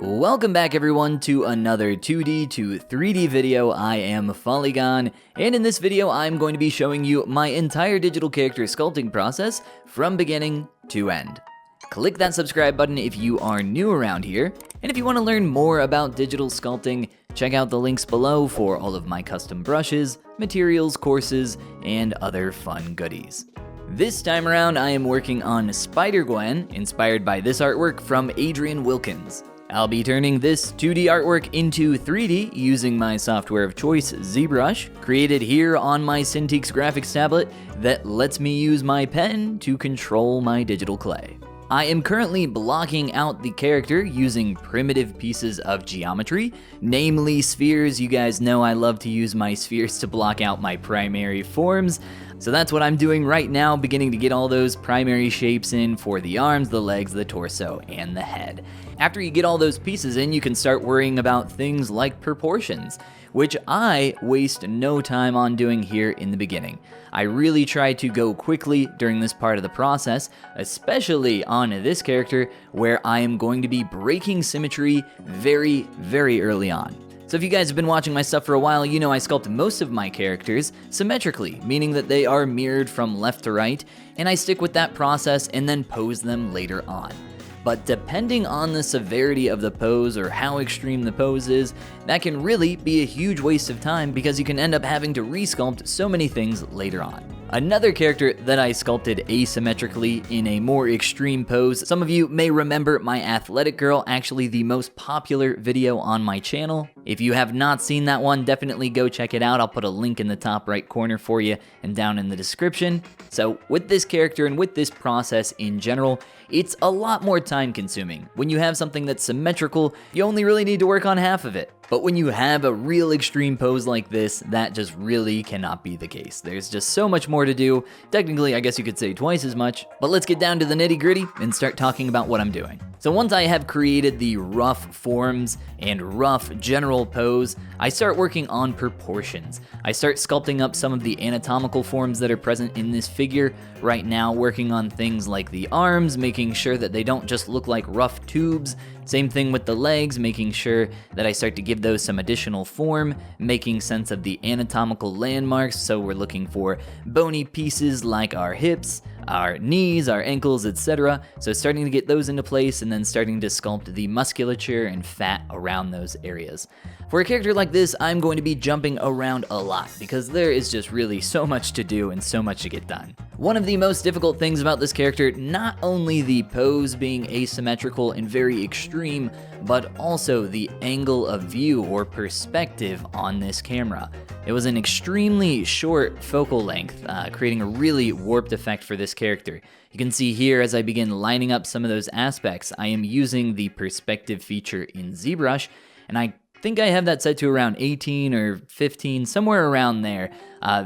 Welcome back everyone to another 2D to 3D video. I am Follygon, and in this video I'm going to be showing you my entire digital character sculpting process from beginning to end. Click that subscribe button if you are new around here, and if you want to learn more about digital sculpting, check out the links below for all of my custom brushes, materials, courses, and other fun goodies. This time around I am working on Spider Gwen, inspired by this artwork from Adrian Wilkins. I'll be turning this 2D artwork into 3D using my software of choice, ZBrush, created here on my Cintiq's graphics tablet that lets me use my pen to control my digital clay. I am currently blocking out the character using primitive pieces of geometry, namely spheres. You guys know I love to use my spheres to block out my primary forms. So that's what I'm doing right now, beginning to get all those primary shapes in for the arms, the legs, the torso, and the head. After you get all those pieces in, you can start worrying about things like proportions, which I waste no time on doing here in the beginning. I really try to go quickly during this part of the process, especially on this character where I am going to be breaking symmetry very, very early on. So if you guys have been watching my stuff for a while, you know I sculpt most of my characters symmetrically, meaning that they are mirrored from left to right, and I stick with that process and then pose them later on. But depending on the severity of the pose or how extreme the pose is, that can really be a huge waste of time because you can end up having to resculpt so many things later on. Another character that I sculpted asymmetrically in a more extreme pose, some of you may remember my athletic girl, actually the most popular video on my channel. If you have not seen that one, definitely go check it out. I'll put a link in the top right corner for you and down in the description. So with this character and with this process in general, it's a lot more time consuming. When you have something that's symmetrical, you only really need to work on half of it. But when you have a real extreme pose like this, that just really cannot be the case. There's just so much more to do. Technically, I guess you could say twice as much. But let's get down to the nitty-gritty and start talking about what I'm doing. So once I have created the rough forms and rough general pose, I start working on proportions. I start sculpting up some of the anatomical forms that are present in this figure. Right now, working on things like the arms, making sure that they don't just look like rough tubes. Same thing with the legs, making sure that I start to give those some additional form, making sense of the anatomical landmarks, so we're looking for bony pieces like our hips, our knees, our ankles, etc. So starting to get those into place and then starting to sculpt the musculature and fat around those areas. For a character like this, I'm going to be jumping around a lot because there is just really so much to do and so much to get done. One of the most difficult things about this character, not only the pose being asymmetrical and very extreme, but also the angle of view or perspective on this camera. It was an extremely short focal length, creating a really warped effect for this character. You can see here as I begin lining up some of those aspects, I am using the perspective feature in ZBrush, and I think I have that set to around 18 or 15, somewhere around there.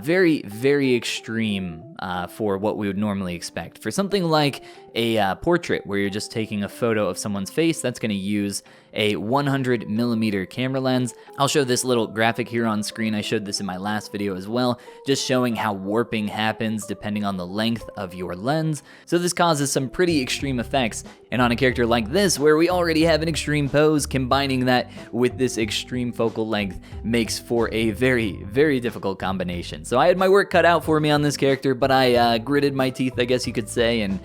Very, very extreme for what we would normally expect. For something like a portrait where you're just taking a photo of someone's face, that's going to use a 100mm camera lens. I'll show this little graphic here on screen. I showed this in my last video as well, just showing how warping happens depending on the length of your lens. So this causes some pretty extreme effects. And on a character like this, where we already have an extreme pose, combining that with this extreme focal length makes for a very, very difficult combination. So I had my work cut out for me on this character, but I gritted my teeth, I guess you could say, and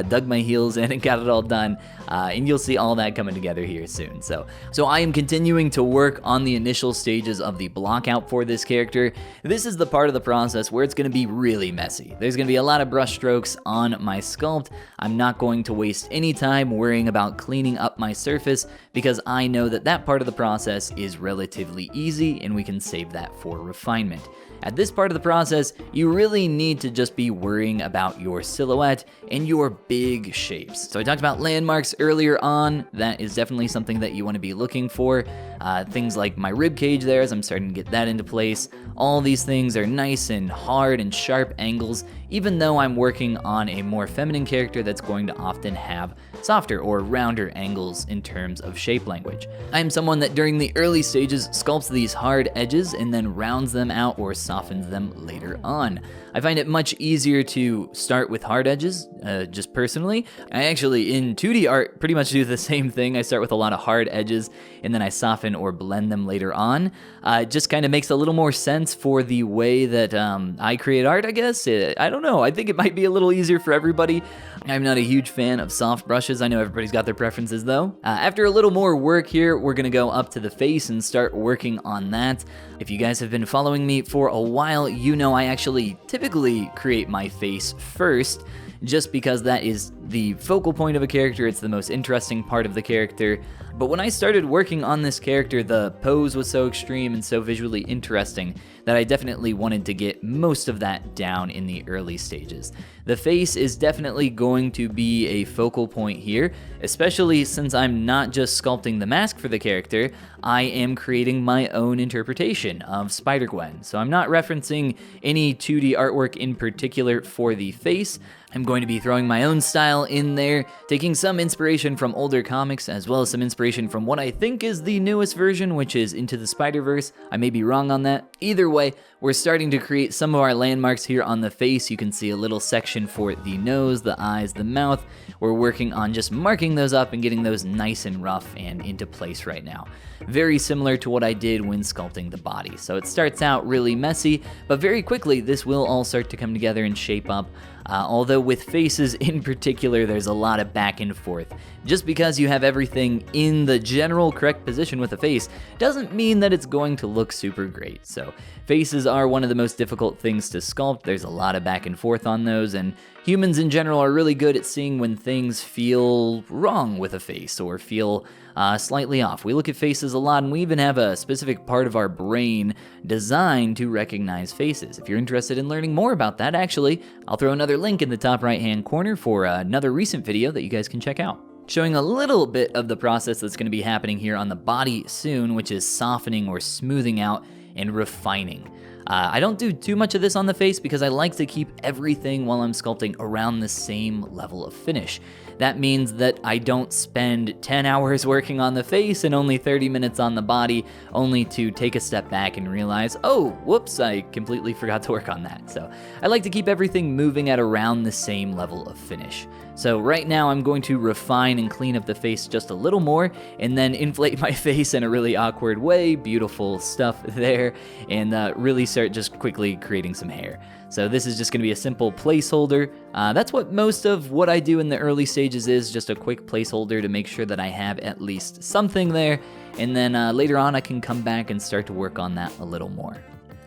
dug my heels in and got it all done. And you'll see all that coming together here soon. So I am continuing to work on the initial stages of the block out for this character. This is the part of the process where it's going to be really messy. There's going to be a lot of brush strokes on my sculpt. I'm not going to waste any time worrying about cleaning up my surface because I know that that part of the process is relatively easy and we can save that for refinement. At this part of the process, you really need to just be worrying about your silhouette and your big shapes. So I talked about landmarks earlier on. That is definitely something that you want to be looking for. Things like my rib cage there, as I'm starting to get that into place. All these things are nice and hard and sharp angles, even though I'm working on a more feminine character that's going to often have softer or rounder angles in terms of shape language. I am someone that during the early stages sculpts these hard edges and then rounds them out or softens them later on. I find it much easier to start with hard edges, just personally. I actually, in 2D art, pretty much do the same thing. I start with a lot of hard edges, and then I soften or blend them later on. It just kind of makes a little more sense for the way that I create art, I guess. I don't know. I think it might be a little easier for everybody. I'm not a huge fan of soft brushes. I know everybody's got their preferences, though. After a little more work here, we're going to go up to the face and start working on that. If you guys have been following me for a while, you know I actually typically create my face first, just because that is the focal point of a character. It's the most interesting part of the character. But when I started working on this character, the pose was so extreme and so visually interesting that I definitely wanted to get most of that down in the early stages. The face is definitely going to be a focal point here, especially since I'm not just sculpting the mask for the character, I am creating my own interpretation of Spider Gwen. So I'm not referencing any 2D artwork in particular for the face. I'm going to be throwing my own style in there, taking some inspiration from older comics, as well as some inspiration from what I think is the newest version, which is Into the Spider-Verse. I may be wrong on that. Either way, we're starting to create some of our landmarks here on the face. You can see a little section for the nose, the eyes, the mouth. We're working on just marking those up and getting those nice and rough and into place right now. Very similar to what I did when sculpting the body. So it starts out really messy, but very quickly this will all start to come together and shape up. Although with faces in particular, there's a lot of back and forth. Just because you have everything in the general correct position with a face doesn't mean that it's going to look super great. So faces are one of the most difficult things to sculpt. There's a lot of back and forth on those, and humans in general are really good at seeing when things feel wrong with a face or feel slightly off. We look at faces a lot, and we even have a specific part of our brain designed to recognize faces. If you're interested in learning more about that, actually, I'll throw another link in the top right-hand corner for another recent video that you guys can check out, showing a little bit of the process that's going to be happening here on the body soon, which is softening or smoothing out and refining. I don't do too much of this on the face because I like to keep everything while I'm sculpting around the same level of finish. That means that I don't spend 10 hours working on the face and only 30 minutes on the body, only to take a step back and realize, oh, whoops, I completely forgot to work on that. So I like to keep everything moving at around the same level of finish. So right now I'm going to refine and clean up the face just a little more, and then inflate my face in a really awkward way, beautiful stuff there, and really start just quickly creating some hair. So this is just going to be a simple placeholder. That's what most of what I do in the early stages is, just a quick placeholder to make sure that I have at least something there, and then later on I can come back and start to work on that a little more.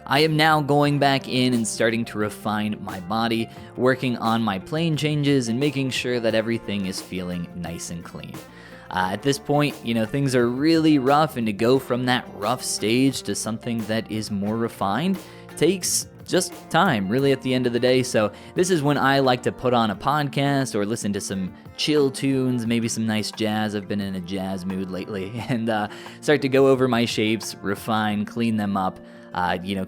I am now going back in and starting to refine my body, working on my plane changes and making sure that everything is feeling nice and clean. At this point, things are really rough, and to go from that rough stage to something that is more refined takes just time, really, at the end of the day. So this is when I like to put on a podcast or listen to some chill tunes, maybe some nice jazz. I've been in a jazz mood lately, and start to go over my shapes, refine, clean them up.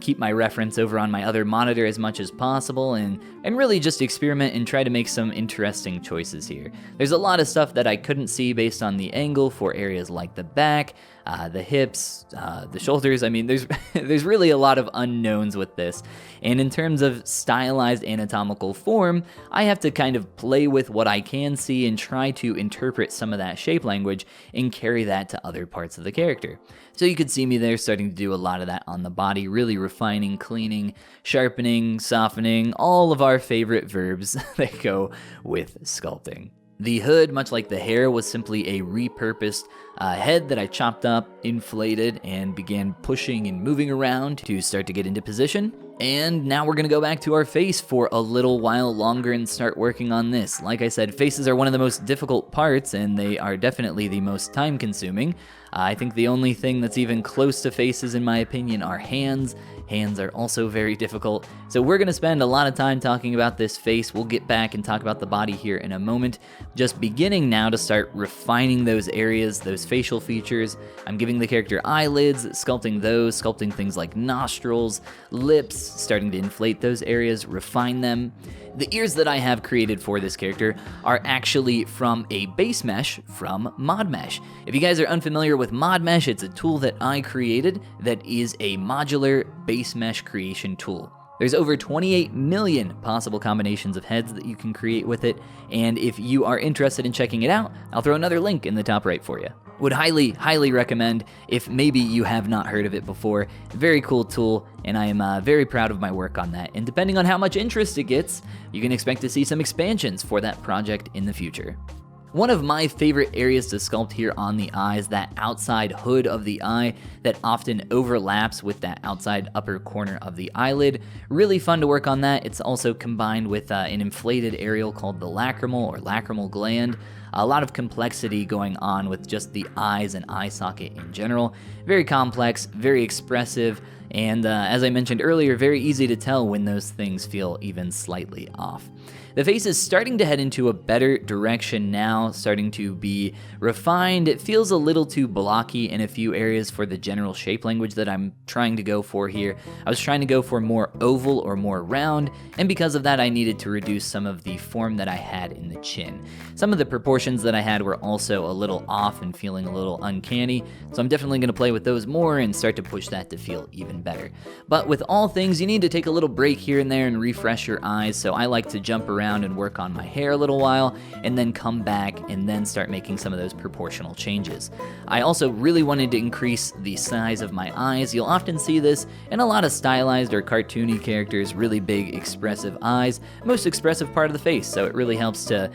Keep my reference over on my other monitor as much as possible, and really just experiment and try to make some interesting choices here. There's a lot of stuff that I couldn't see based on the angle for areas like the back, the hips, the shoulders. I mean, there's really a lot of unknowns with this. And in terms of stylized anatomical form, I have to kind of play with what I can see and try to interpret some of that shape language and carry that to other parts of the character. So you could see me there starting to do a lot of that on the body, really refining, cleaning, sharpening, softening, all of our favorite verbs that go with sculpting. The hood, much like the hair, was simply a repurposed head that I chopped up, inflated, and began pushing and moving around to start to get into position. And now we're gonna go back to our face for a little while longer and start working on this. Like I said, faces are one of the most difficult parts, and they are definitely the most time-consuming. I think the only thing that's even close to faces, in my opinion, are hands. Hands are also very difficult. So we're gonna spend a lot of time talking about this face. We'll get back and talk about the body here in a moment. Just beginning now to start refining those areas, those facial features. I'm giving the character eyelids, sculpting those, sculpting things like nostrils, lips, starting to inflate those areas, refine them. The ears that I have created for this character are actually from a base mesh from Mod Mesh. If you guys are unfamiliar with Mod Mesh, it's a tool that I created that is a modular base mesh creation tool. There's over 28 million possible combinations of heads that you can create with it, and if you are interested in checking it out, I'll throw another link in the top right for you. Would highly recommend if maybe you have not heard of it before. Very cool tool, and I am very proud of my work on that. And depending on how much interest it gets, you can expect to see some expansions for that project in the future. One of my favorite areas to sculpt here on the eye is that outside hood of the eye that often overlaps with that outside upper corner of the eyelid. Really fun to work on that. It's also combined with an inflated areole called the lacrimal or lacrimal gland. A lot of complexity going on with just the eyes and eye socket in general. Very complex, very expressive, and as I mentioned earlier, very easy to tell when those things feel even slightly off. The face is starting to head into a better direction now, starting to be refined. It feels a little too blocky in a few areas for the general shape language that I'm trying to go for here. I was trying to go for more oval or more round, and because of that I needed to reduce some of the form that I had in the chin. Some of the proportions that I had were also a little off and feeling a little uncanny, so I'm definitely going to play with those more and start to push that to feel even better. But with all things, you need to take a little break here and there and refresh your eyes, so I like to jump around and work on my hair a little while and then come back and then start making some of those proportional changes. I also really wanted to increase the size of my eyes. You'll often see this in a lot of stylized or cartoony characters, really big expressive eyes, most expressive part of the face, so it really helps to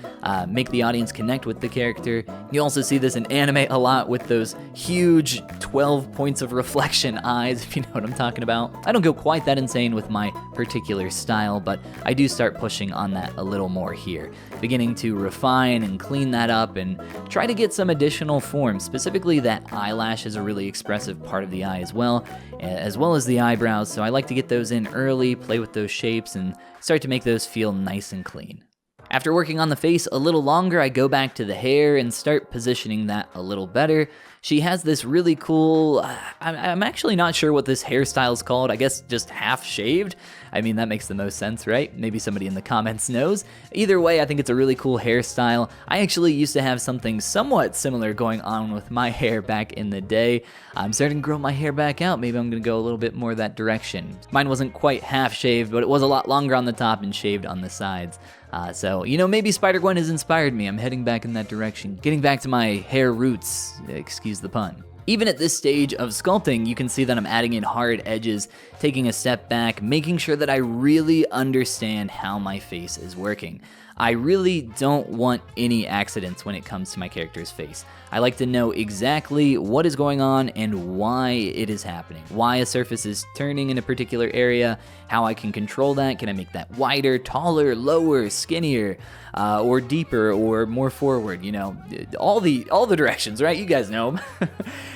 make the audience connect with the character. You also see this in anime a lot with those huge 12 points of reflection eyes, if you know what I'm talking about. I don't go quite that insane with my particular style, but I do start pushing on that a little more here, beginning to refine and clean that up and try to get some additional form. Specifically, that eyelash is a really expressive part of the eye as well as the eyebrows, so I like to get those in early, play with those shapes, and start to make those feel nice and clean. After working on the face a little longer, I go back to the hair and start positioning that a little better. She has this really cool, I'm actually not sure what this hairstyle is called, I guess just half shaved. I mean, that makes the most sense, right? Maybe somebody in the comments knows. Either way, I think it's a really cool hairstyle. I actually used to have something somewhat similar going on with my hair back in the day. I'm starting to grow my hair back out. Maybe I'm gonna go a little bit more that direction. Mine wasn't quite half shaved, but it was a lot longer on the top and shaved on the sides. So, you know, maybe Spider Gwen has inspired me. I'm heading back in that direction, getting back to my hair roots, excuse the pun. Even at this stage of sculpting, you can see that I'm adding in hard edges, taking a step back, making sure that I really understand how my face is working. I really don't want any accidents when it comes to my character's face. I like to know exactly what is going on and why it is happening. Why a surface is turning in a particular area, how I can control that. Can I make that wider, taller, lower, skinnier, or deeper, or more forward? You know, all the directions, right? You guys know them.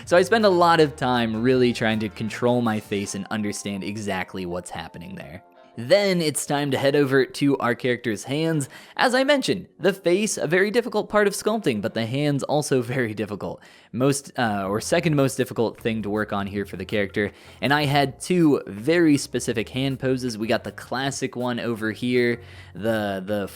So I spend a lot of time really trying to control my face and understand exactly what's happening there. Then it's time to head over to our character's hands. As I mentioned, the face, a very difficult part of sculpting, but the hands also very difficult. Second most difficult thing to work on here for the character. And I had two very specific hand poses. We got the classic one over here, the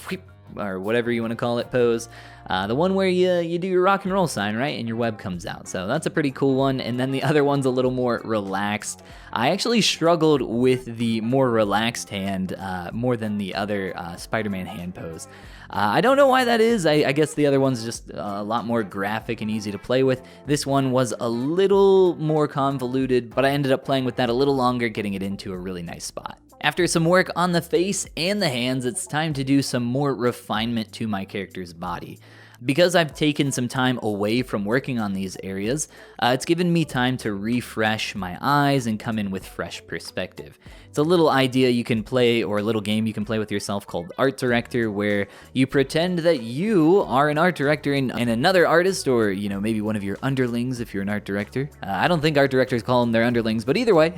or whatever you want to call it pose. The one where you do your rock and roll sign, right? And your web comes out. So that's a pretty cool one. And then the other one's a little more relaxed. I actually struggled with the more relaxed hand more than the other Spider-Man hand pose. I don't know why that is. I guess the other one's just a lot more graphic and easy to play with. This one was a little more convoluted, but I ended up playing with that a little longer, getting it into a really nice spot. After some work on the face and the hands, it's time to do some more refinement to my character's body. Because I've taken some time away from working on these areas, it's given me time to refresh my eyes and come in with fresh perspective. It's a little idea you can play, or a little game you can play with yourself called Art Director, where you pretend that you are an art director and another artist, or you know, maybe one of your underlings if you're an art director. I don't think art directors call them their underlings, but either way,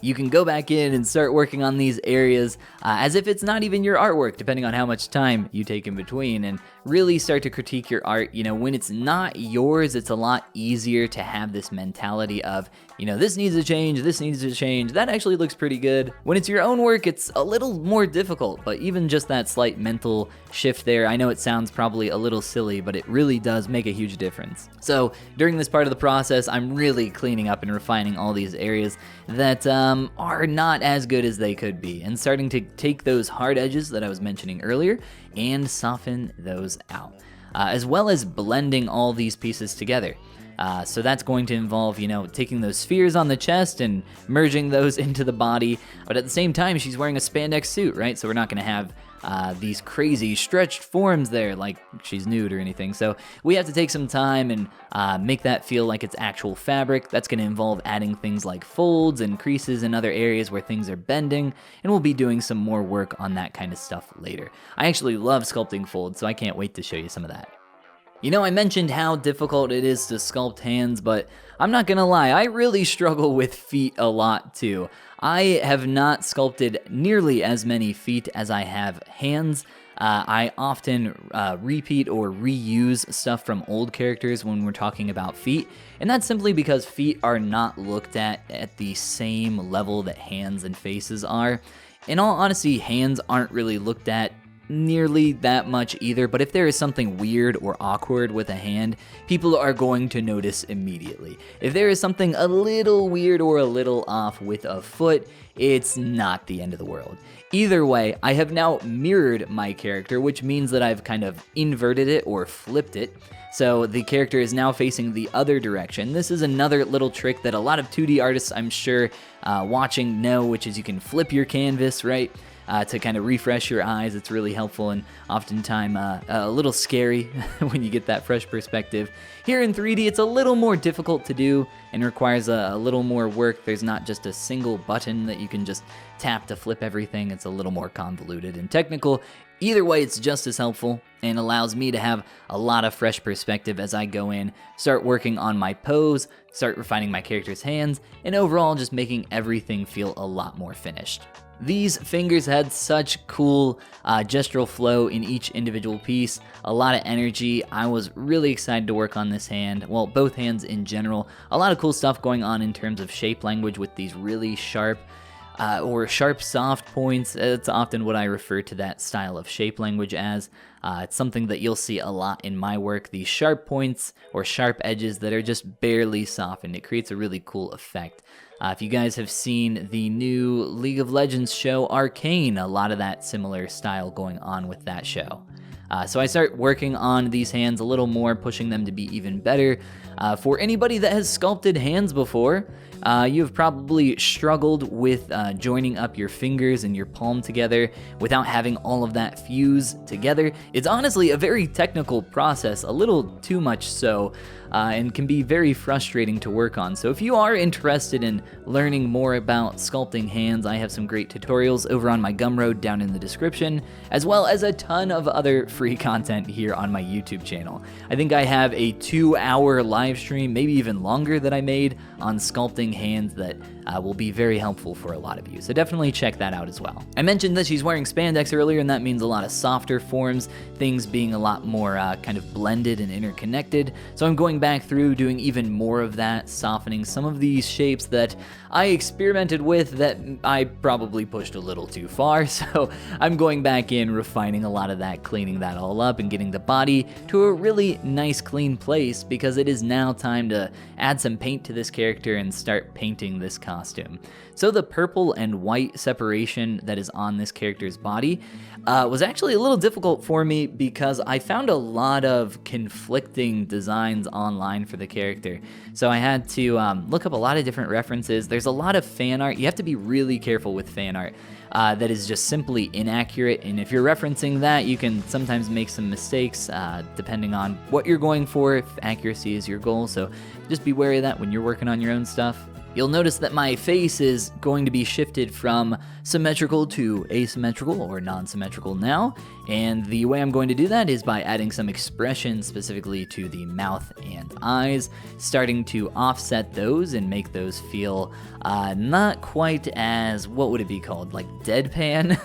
you can go back in and start working on these areas as if it's not even your artwork, depending on how much time you take in between, and really start to critique your art, you know, when it's not yours, it's a lot easier to have this mentality of, you know, this needs to change, this needs to change, that actually looks pretty good. When it's your own work, it's a little more difficult, but even just that slight mental shift there, I know it sounds probably a little silly, but it really does make a huge difference. So during this part of the process, I'm really cleaning up and refining all these areas that are not as good as they could be, and starting to take those hard edges that I was mentioning earlier and soften those out, as well as blending all these pieces together. So that's going to involve, you know, taking those spheres on the chest and merging those into the body, but at the same time, she's wearing a spandex suit, right? So we're not going to have these crazy stretched forms there like she's nude or anything. So we have to take some time and make that feel like it's actual fabric. That's going to involve adding things like folds and creases in other areas where things are bending, and we'll be doing some more work on that kind of stuff later. I actually love sculpting folds, so I can't wait to show you some of that. You know, I mentioned how difficult it is to sculpt hands, but I'm not gonna lie, I really struggle with feet a lot too. I have not sculpted nearly as many feet as I have hands. I often repeat or reuse stuff from old characters when we're talking about feet, and that's simply because feet are not looked at the same level that hands and faces are. In all honesty, hands aren't really looked at nearly that much either, but if there is something weird or awkward with a hand, people are going to notice immediately. If there is something a little weird or a little off with a foot, it's not the end of the world. Either way, I have now mirrored my character, which means that I've kind of inverted it or flipped it. So the character is now facing the other direction. This is another little trick that a lot of 2D artists, I'm sure, watching know, which is you can flip your canvas, right? To kind of refresh your eyes. It's really helpful and oftentimes a little scary when you get that fresh perspective. Here in 3D, it's a little more difficult to do and requires a little more work. There's not just a single button that you can just tap to flip everything. It's a little more convoluted and technical. Either way, it's just as helpful and allows me to have a lot of fresh perspective as I go in, start working on my pose, start refining my character's hands, and overall just making everything feel a lot more finished. These fingers had such cool gestural flow in each individual piece, a lot of energy. I was really excited to work on this hand, well, both hands in general. A lot of cool stuff going on in terms of shape language with these really sharp or sharp soft points. It's often what I refer to that style of shape language as. It's something that you'll see a lot in my work, these sharp points or sharp edges that are just barely softened. It creates a really cool effect. If you guys have seen the new League of Legends show Arcane, a lot of that similar style going on with that show. So I start working on these hands a little more, pushing them to be even better. For anybody that has sculpted hands before, you've probably struggled with joining up your fingers and your palm together without having all of that fuse together. It's honestly a very technical process, a little too much so, and can be very frustrating to work on. So if you are interested in learning more about sculpting hands, I have some great tutorials over on my Gumroad down in the description, as well as a ton of other free content here on my YouTube channel. I think I have a 2-hour live stream, maybe even longer, that I made on sculpting hands that will be very helpful for a lot of you. So definitely check that out as well. I mentioned that she's wearing spandex earlier, and that means a lot of softer forms, things being a lot more kind of blended and interconnected. So I'm going back through doing even more of that, softening some of these shapes that I experimented with that I probably pushed a little too far. So I'm going back in, refining a lot of that, cleaning that all up, and getting the body to a really nice clean place, because it is now time to add some paint to this character and start painting this costume. So the purple and white separation that is on this character's body was actually a little difficult for me, because I found a lot of conflicting designs online for the character. So I had to look up a lot of different references. There's a lot of fan art. You have to be really careful with fan art that is just simply inaccurate, and if you're referencing that, you can sometimes make some mistakes depending on what you're going for, if accuracy is your goal. So just be wary of that when you're working on your own stuff. You'll notice that my face is going to be shifted from symmetrical to asymmetrical or non-symmetrical now, and the way I'm going to do that is by adding some expression specifically to the mouth and eyes, starting to offset those and make those feel not quite as, what would it be called, like deadpan?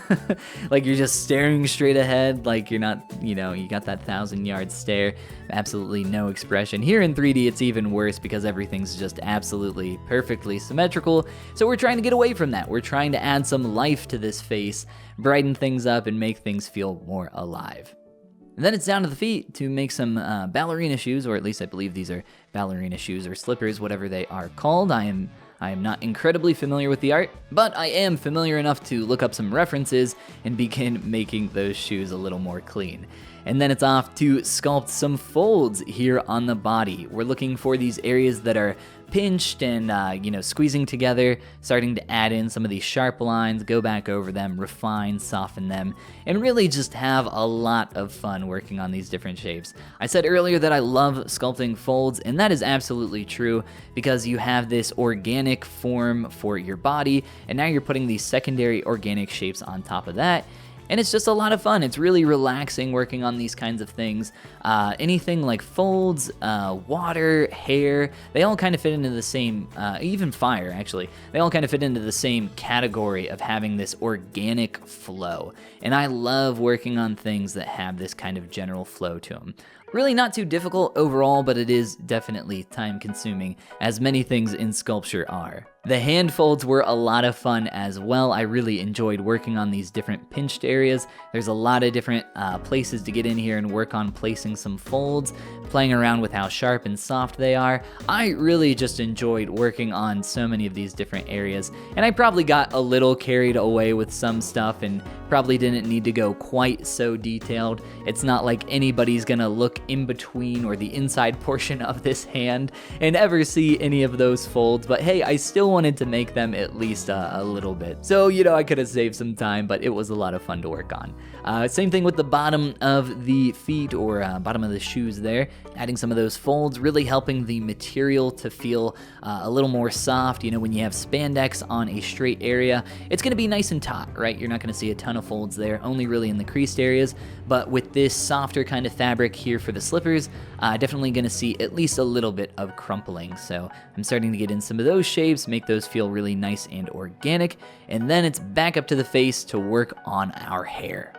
Like you're just staring straight ahead, like you're not, you got that 1,000-yard stare, absolutely no expression. Here in 3D it's even worse because everything's just absolutely perfectly symmetrical, so we're trying to get away from that. We're trying to add some life to this face, brighten things up, and make things feel more alive. And then it's down to the feet to make some ballerina shoes, or at least I believe these are ballerina shoes or slippers, whatever they are called. I am not incredibly familiar with the art, but I am familiar enough to look up some references and begin making those shoes a little more clean. And then it's off to sculpt some folds here on the body. We're looking for these areas that are pinched and, squeezing together, starting to add in some of these sharp lines, go back over them, refine, soften them, and really just have a lot of fun working on these different shapes. I said earlier that I love sculpting folds, and that is absolutely true because you have this organic form for your body, and now you're putting these secondary organic shapes on top of that. And it's just a lot of fun. It's really relaxing working on these kinds of things. Anything like folds, water, hair, they all kind of fit into the same, even fire actually, they all kind of fit into the same category of having this organic flow. And I love working on things that have this kind of general flow to them. Really not too difficult overall, but it is definitely time consuming, as many things in sculpture are. The hand folds were a lot of fun as well. I really enjoyed working on these different pinched areas. There's a lot of different places to get in here and work on placing some folds, playing around with how sharp and soft they are. I really just enjoyed working on so many of these different areas, and I probably got a little carried away with some stuff and probably didn't need to go quite so detailed. It's not like anybody's gonna look in between or the inside portion of this hand and ever see any of those folds, but hey, I still wanted to make them at least a little bit. So, I could have saved some time, but it was a lot of fun to work on. Same thing with the bottom of the feet or bottom of the shoes there, adding some of those folds, really helping the material to feel a little more soft. When you have spandex on a straight area, it's gonna be nice and taut, right? You're not gonna see a ton of folds there, only really in the creased areas, but with this softer kind of fabric here for the slippers, definitely gonna see at least a little bit of crumpling. So I'm starting to get in some of those shapes, make those feel really nice and organic, and then it's back up to the face to work on our hair.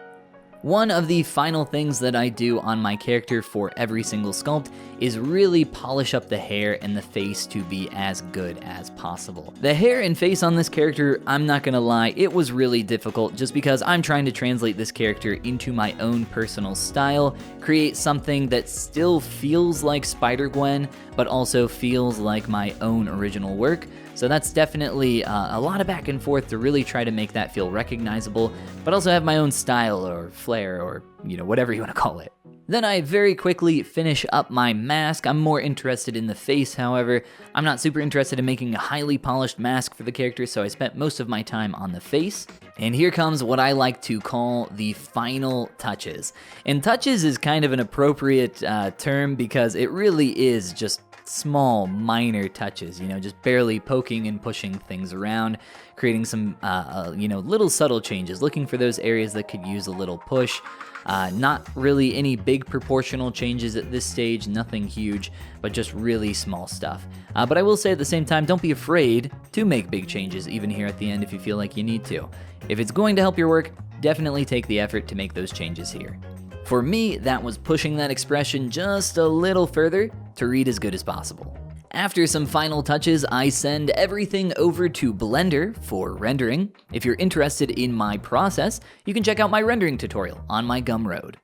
One of the final things that I do on my character for every single sculpt is really polish up the hair and the face to be as good as possible. The hair and face on this character, I'm not gonna lie, it was really difficult just because I'm trying to translate this character into my own personal style, create something that still feels like Spider Gwen, but also feels like my own original work. So that's definitely a lot of back and forth to really try to make that feel recognizable, but also have my own style or flair or, whatever you want to call it. Then I very quickly finish up my mask. I'm more interested in the face, however. I'm not super interested in making a highly polished mask for the character, so I spent most of my time on the face. And here comes what I like to call the final touches. And touches is kind of an appropriate term because it really is just small, minor touches, just barely poking and pushing things around, creating some, little subtle changes, looking for those areas that could use a little push. Not really any big proportional changes at this stage, nothing huge, but just really small stuff. But I will say at the same time, don't be afraid to make big changes even here at the end if you feel like you need to. If it's going to help your work, definitely take the effort to make those changes here. For me, that was pushing that expression just a little further to read as good as possible. After some final touches, I send everything over to Blender for rendering. If you're interested in my process, you can check out my rendering tutorial on my Gumroad.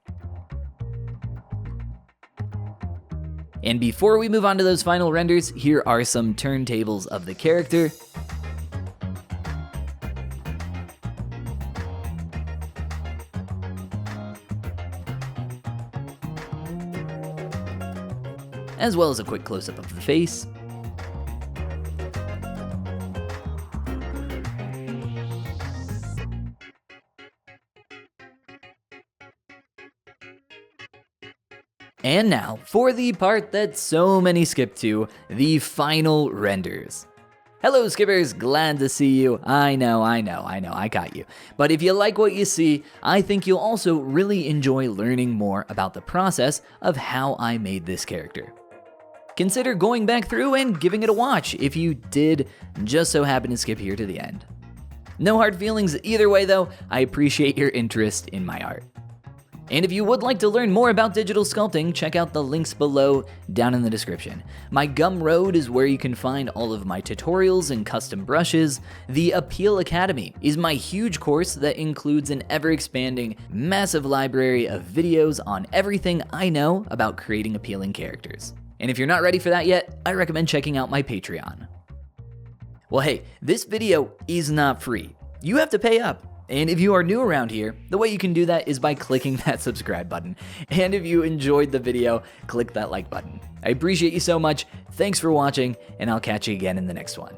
And before we move on to those final renders, here are some turntables of the character. As well as a quick close-up of the face. And now, for the part that so many skip to, the final renders. Hello skippers, glad to see you. I know, I got you. But if you like what you see, I think you'll also really enjoy learning more about the process of how I made this character. Consider going back through and giving it a watch if you did just so happen to skip here to the end. No hard feelings either way though, I appreciate your interest in my art. And if you would like to learn more about digital sculpting, check out the links below down in the description. My Gumroad is where you can find all of my tutorials and custom brushes. The Appeal Academy is my huge course that includes an ever-expanding, massive library of videos on everything I know about creating appealing characters. And if you're not ready for that yet, I recommend checking out my Patreon. Well hey, this video is not free. You have to pay up. And if you are new around here, the way you can do that is by clicking that subscribe button. And if you enjoyed the video, click that like button. I appreciate you so much, thanks for watching, and I'll catch you again in the next one.